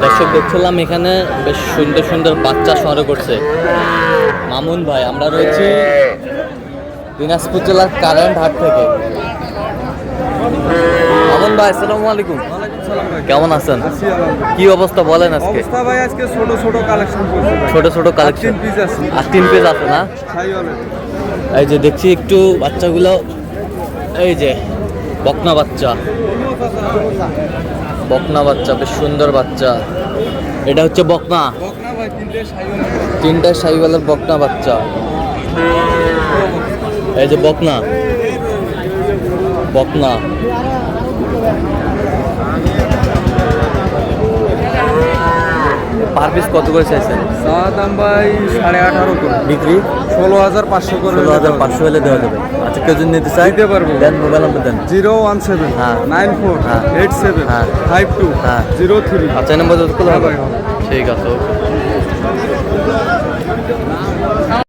দর্শক দেখছিলাম এখানে বেশ সুন্দর সুন্দর বাচ্চা সংগ্রহ করছে মামুন ভাই। আমরা রয়েছি দিনাজপুর জেলার কারেন্ট হাট থেকে। মামুন ভাই আসসালামু আলাইকুম, কেমন আছেন? কি অবস্থা বলেন আজকে? অবস্থা ভাই আজকে ছোট ছোট কালেকশন করছি ভাই। ছোট ছোট কালেকশন, 3 পিস আছে। আর 3 পিস আছে না? সাইওয়ালের। এই যে দেখছি একটু বাচ্চাগুলো, এই যে বকনা বাচ্চা, বকনা বাচ্চা বেশ সুন্দর বাচ্চা। এটা হচ্ছে বকনা, বকনা ভাই 3টে সাইওয়ালের। 3টা শাহিওয়ালের বকনা বাচ্চা। এই যে বকনা, বকনা পার পিস কত করে চাইছেন? চা দাম ভাই 18.5 করে। বিক্রি 16,500 করে। 16,500 হলে দেওয়া যাবে। আচ্ছা, কেউ যদি নিতে চাই দিতে পারবো। দেন, মোবাইল নাম্বার দেন। 017 হ্যাঁ। 94 হ্যাঁ। 87 হ্যাঁ। 52 হ্যাঁ। 03। আচ্ছা, এই নাম্বার তো খোলা হবে। হ্যাঁ ভাই। ঠিক আছে, ওকে।